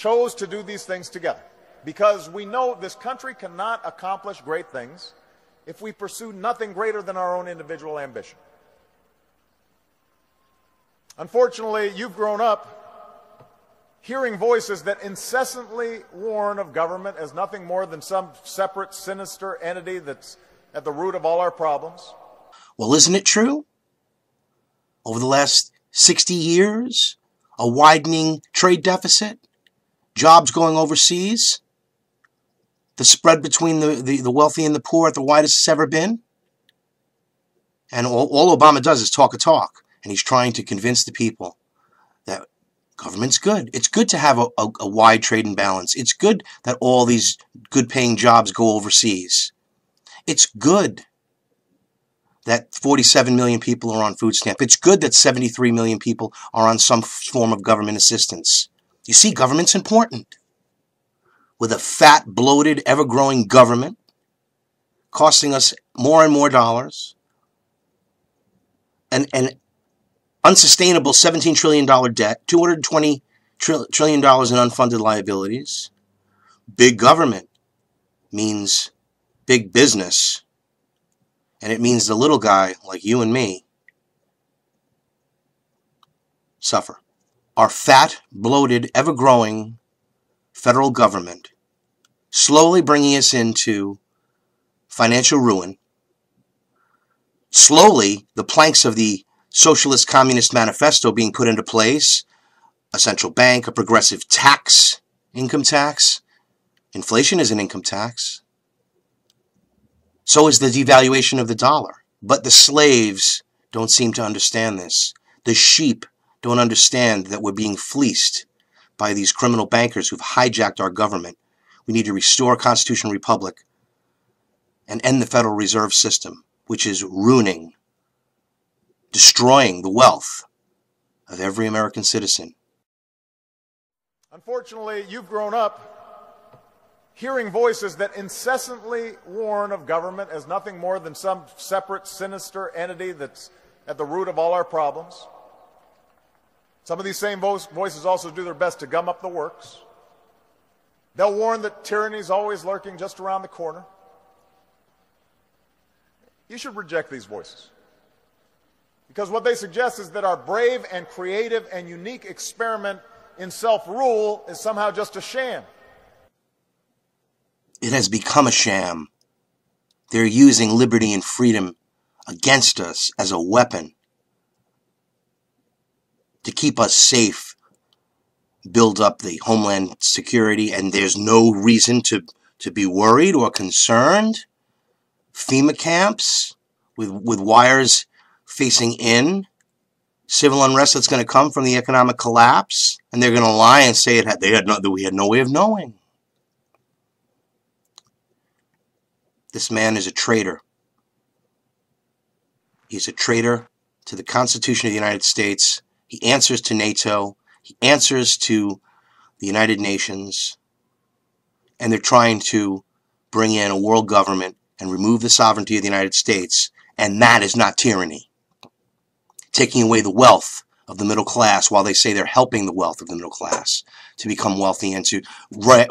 chose to do these things together because we know this country cannot accomplish great things if we pursue nothing greater than our own individual ambition. Unfortunately, you've grown up hearing voices that incessantly warn of government as nothing more than some separate, sinister entity that's at the root of all our problems. Well, isn't it true? Over the last 60 years, a widening trade deficit, jobs going overseas, the spread between the wealthy and the poor at the widest it's ever been. And all Obama does is talk a talk, and he's trying to convince the people that government's good. It's good to have a wide trade imbalance. It's good that all these good-paying jobs go overseas. It's good that 47 million people are on food stamp. It's good that 73 million people are on some form of government assistance. You see, government's important. With a fat, bloated, ever-growing government costing us more and more dollars, an unsustainable $17 trillion debt, $220 trillion in unfunded liabilities. Big government means big business, and it means the little guy like you and me suffer. Our fat, bloated, ever-growing federal government slowly bringing us into financial ruin. Slowly, the planks of the Socialist Communist Manifesto being put into place, a central bank, a progressive tax, income tax. Inflation is an income tax. So is the devaluation of the dollar. But the slaves don't seem to understand this. The sheep don't understand that we're being fleeced by these criminal bankers who've hijacked our government. We need to restore a constitutional republic and end the Federal Reserve System, which is ruining, destroying the wealth of every American citizen. Unfortunately, you've grown up hearing voices that incessantly warn of government as nothing more than some separate, sinister entity that's at the root of all our problems. Some of these same voices also do their best to gum up the works. They'll warn that tyranny is always lurking just around the corner. You should reject these voices, because what they suggest is that our brave and creative and unique experiment in self-rule is somehow just a sham. It has become a sham. They're using liberty and freedom against us as a weapon to keep us safe, build up the homeland security, and there's no reason to be worried or concerned. FEMA camps with wires facing in, civil unrest that's going to come from the economic collapse, and they're going to lie and say we had no way of knowing. This man is a traitor. He's a traitor to the Constitution of the United States. He answers to NATO. He answers to the United Nations. And they're trying to bring in a world government and remove the sovereignty of the United States. And that is not tyranny. Taking away the wealth of the middle class while they say they're helping the wealth of the middle class to become wealthy and to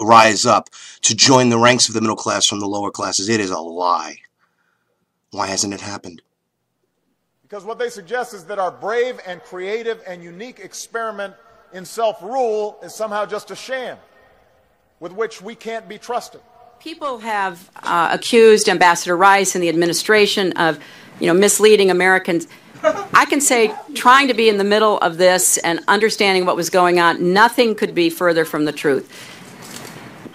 rise up, to join the ranks of the middle class from the lower classes. It is a lie. Why hasn't it happened? Because what they suggest is that our brave and creative and unique experiment in self-rule is somehow just a sham with which we can't be trusted. People have accused Ambassador Rice and the administration of, misleading Americans. I can say, trying to be in the middle of this and understanding what was going on, nothing could be further from the truth.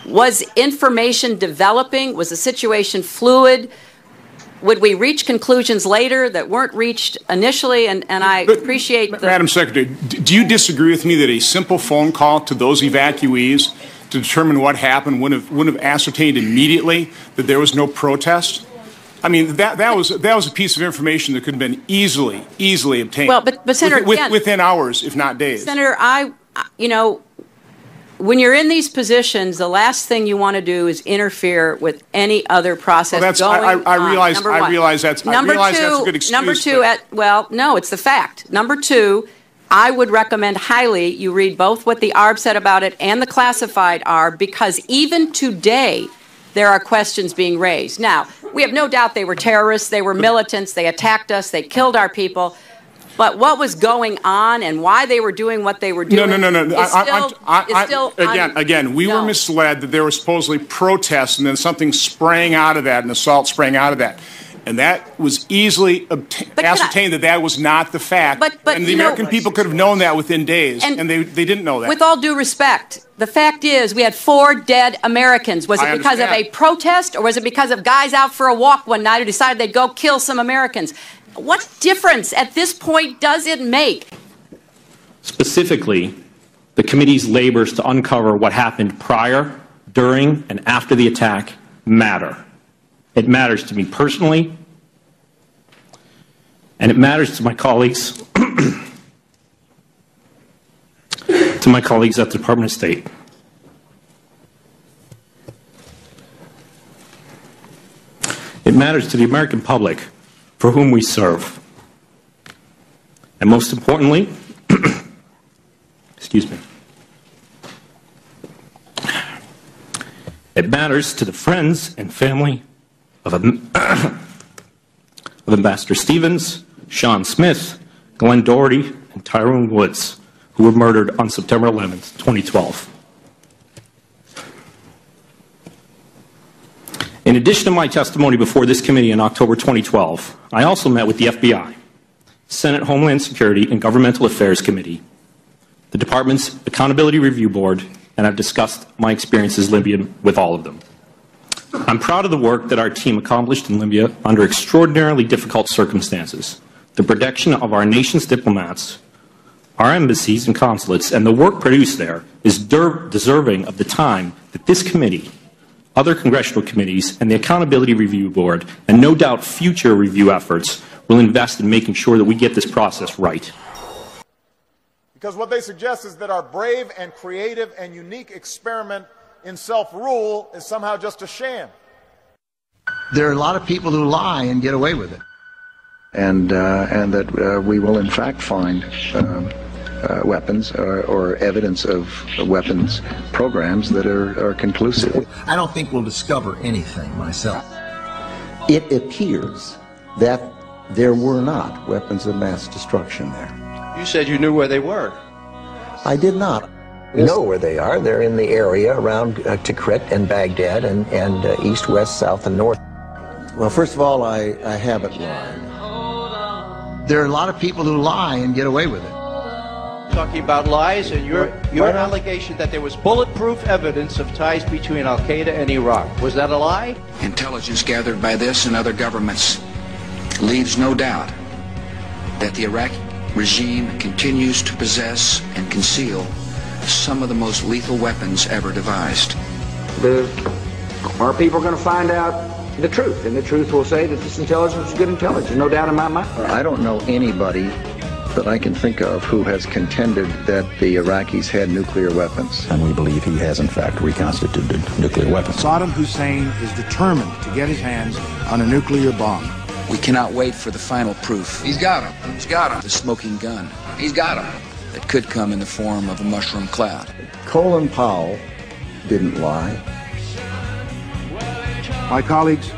Was information developing? Was the situation fluid? Would we reach conclusions later that weren't reached initially? And I appreciate the... Madam Secretary, do you disagree with me that a simple phone call to those evacuees to determine what happened wouldn't have ascertained immediately that there was no protest? I mean, that was a piece of information that could have been easily obtained. Well, but Senator, within hours, if not days. Senator, when you're in these positions, the last thing you want to do is interfere with any other process going I on. realize that's a good excuse. Number two, no, it's the fact. Number two, I would recommend highly you read both what the ARB said about it and the classified ARB, because even today there are questions being raised. Now, we have no doubt they were terrorists, they were militants, they attacked us, they killed our people. But what was going on and why they were doing what they were doing Again, we were misled that there was supposedly protests and then something sprang out of that, an assault sprang out of that. And that was easily ascertained that was not the fact. And the American people could have known that within days, and they didn't know that. With all due respect, the fact is we had 4 dead Americans. Was it because of a protest, or was it because of guys out for a walk one night who decided they'd go kill some Americans? What difference at this point does it make? Specifically, the committee's labors to uncover what happened prior, during, and after the attack matter. It matters to me personally, and it matters to my colleagues, to my colleagues at the Department of State. It matters to the American public for whom we serve. And most importantly, excuse me, it matters to the friends and family of Ambassador Stevens, Sean Smith, Glenn Doherty, and Tyrone Woods, who were murdered on September 11th, 2012. In addition to my testimony before this committee in October 2012, I also met with the FBI, Senate Homeland Security and Governmental Affairs Committee, the Department's Accountability Review Board, and I've discussed my experiences in Libya with all of them. I'm proud of the work that our team accomplished in Libya under extraordinarily difficult circumstances. The protection of our nation's diplomats, our embassies and consulates, and the work produced there is deserving of the time that this committee, other congressional committees, and the Accountability Review Board, and no doubt future review efforts, will invest in making sure that we get this process right. Because what they suggest is that our brave and creative and unique experiment in self-rule is somehow just a sham. There are a lot of people who lie and get away with it. And that we will in fact find weapons or evidence of weapons programs that are conclusive. I don't think we'll discover anything myself. It appears that there were not weapons of mass destruction there. You said you knew where they were. I did not. We know where they are. They're in the area around Tikrit and Baghdad and east, west, south, and north. Well, first of all, I haven't lied. There are a lot of people who lie and get away with it. Talking about lies and your allegation that there was bulletproof evidence of ties between Al-Qaeda and Iraq. Was that a lie? Intelligence gathered by this and other governments leaves no doubt that the Iraqi regime continues to possess and conceal some of the most lethal weapons ever devised. Our people are going to find out the truth, and the truth will say that this intelligence is good intelligence, no doubt in my mind. I don't know anybody that I can think of who has contended that the Iraqis had nuclear weapons. And we believe he has, in fact, reconstituted nuclear weapons. Saddam Hussein is determined to get his hands on a nuclear bomb. We cannot wait for the final proof. He's got him. He's got him. The smoking gun. He's got him. That could come in the form of a mushroom cloud. Colin Powell didn't lie. My colleagues,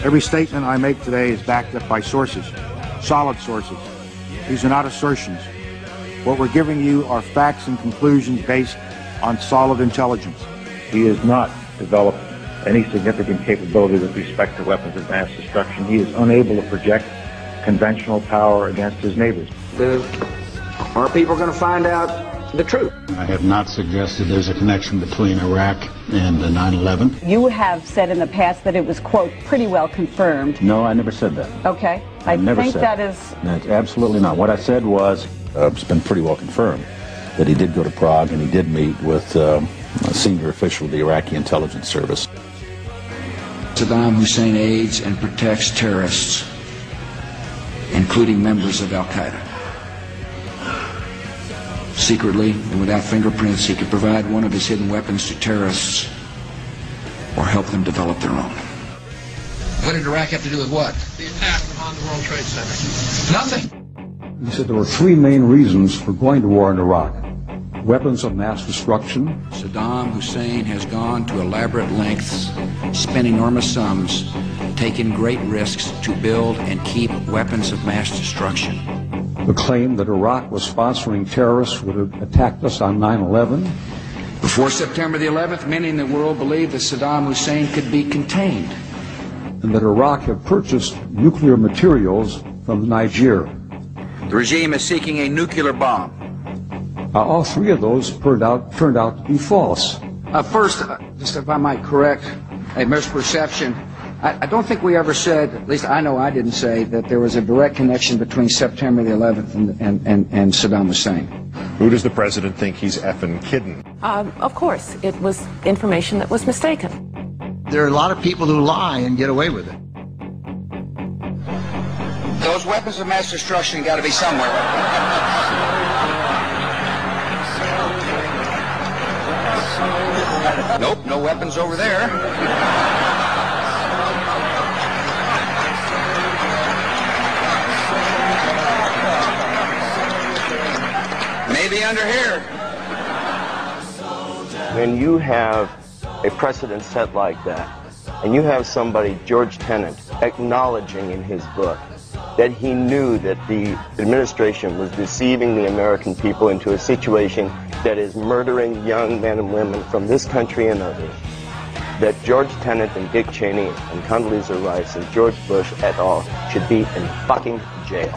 every statement I make today is backed up by sources, solid sources. These are not assertions. What we're giving you are facts and conclusions based on solid intelligence. He has not developed any significant capability with respect to weapons of mass destruction. He is unable to project conventional power against his neighbors. Our people are going to find out the truth. I have not suggested there's a connection between Iraq and the 9/11. You have said in the past that it was, quote, pretty well confirmed. No, I never said that. Okay. I never think said that is... That's absolutely not. What I said was, it's been pretty well confirmed that he did go to Prague and he did meet with a senior official of the Iraqi intelligence service. Saddam Hussein aids and protects terrorists, including members of Al-Qaeda. Secretly and without fingerprints, he could provide one of his hidden weapons to terrorists or help them develop their own. What did Iraq have to do with what? The attack on the World Trade Center. Nothing. He said there were three main reasons for going to war in Iraq. Weapons of mass destruction. Saddam Hussein has gone to elaborate lengths, spent enormous sums, taken great risks to build and keep weapons of mass destruction. The claim that Iraq was sponsoring terrorists who had attacked us on 9/11. Before September the 11th, many in the world believed that Saddam Hussein could be contained. And that Iraq had purchased nuclear materials from Niger. The regime is seeking a nuclear bomb. All three of those turned out to be false. First, just if I might correct a misperception, I don't think we ever said, at least I know I didn't say, that there was a direct connection between September the 11th and Saddam Hussein. Who does the president think he's effing kidding? Of course, it was information that was mistaken. There are a lot of people who lie and get away with it. Those weapons of mass destruction got to be somewhere. Nope, no weapons over there. Maybe under here. When you have a precedent set like that, and you have somebody, George Tenet, acknowledging in his book that he knew that the administration was deceiving the American people into a situation that is murdering young men and women from this country and others, that George Tenet and Dick Cheney and Condoleezza Rice and George Bush et al. Should be in fucking jail.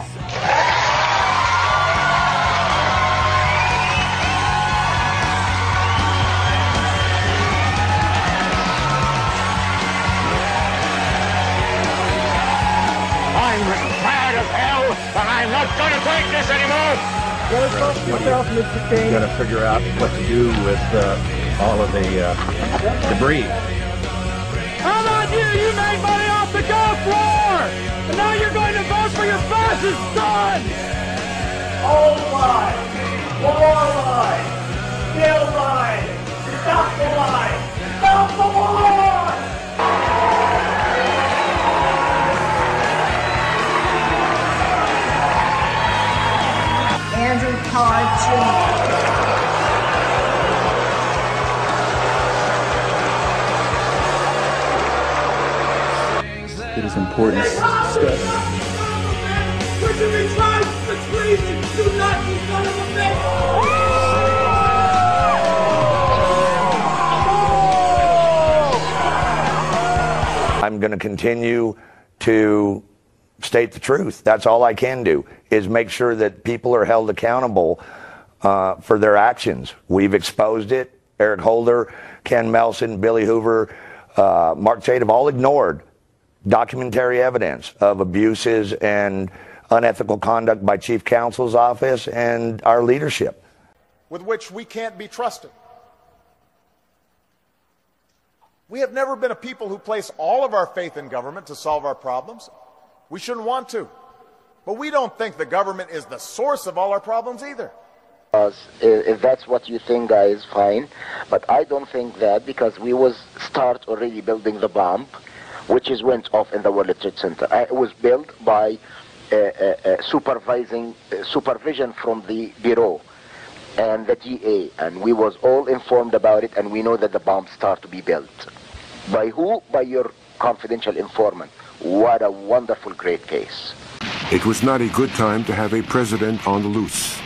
I'm tired of hell, and I'm not going to take this anymore. You got to figure out what to do with all of the debris. How about you? You made money off the Gulf War, and now you're going to vote for your fascist son. All lies, more lies, still lies. Stop the lies. Stop the war. Andrew Todd Jr. It is important stuff. Would you be trying to treason? Do not be son of a bitch! I'm going to continue to state the truth. That's all I can do, is make sure that people are held accountable for their actions. We've exposed it. Eric Holder, Ken Melson, Billy Hoover, Mark Tate have all ignored documentary evidence of abuses and unethical conduct by Chief Counsel's office and our leadership, with which we can't be trusted. We have never been a people who place all of our faith in government to solve our problems. We shouldn't want to. But we don't think the government is the source of all our problems either. If that's what you think, guys, fine. But I don't think that, because we was start already building the bomb, which is went off in the World Trade Center. It was built by supervision from the Bureau and the DA, and we was all informed about it, and we know that the bomb start to be built. By who? By your confidential informant. What a wonderful, great case. It was not a good time to have a president on the loose.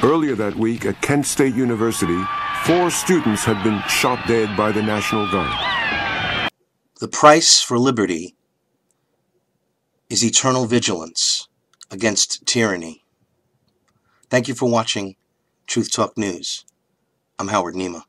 Earlier that week at Kent State University, 4 students had been shot dead by the National Guard. The price for liberty is eternal vigilance against tyranny. Thank you for watching Truth Talk News. I'm Howard Nima.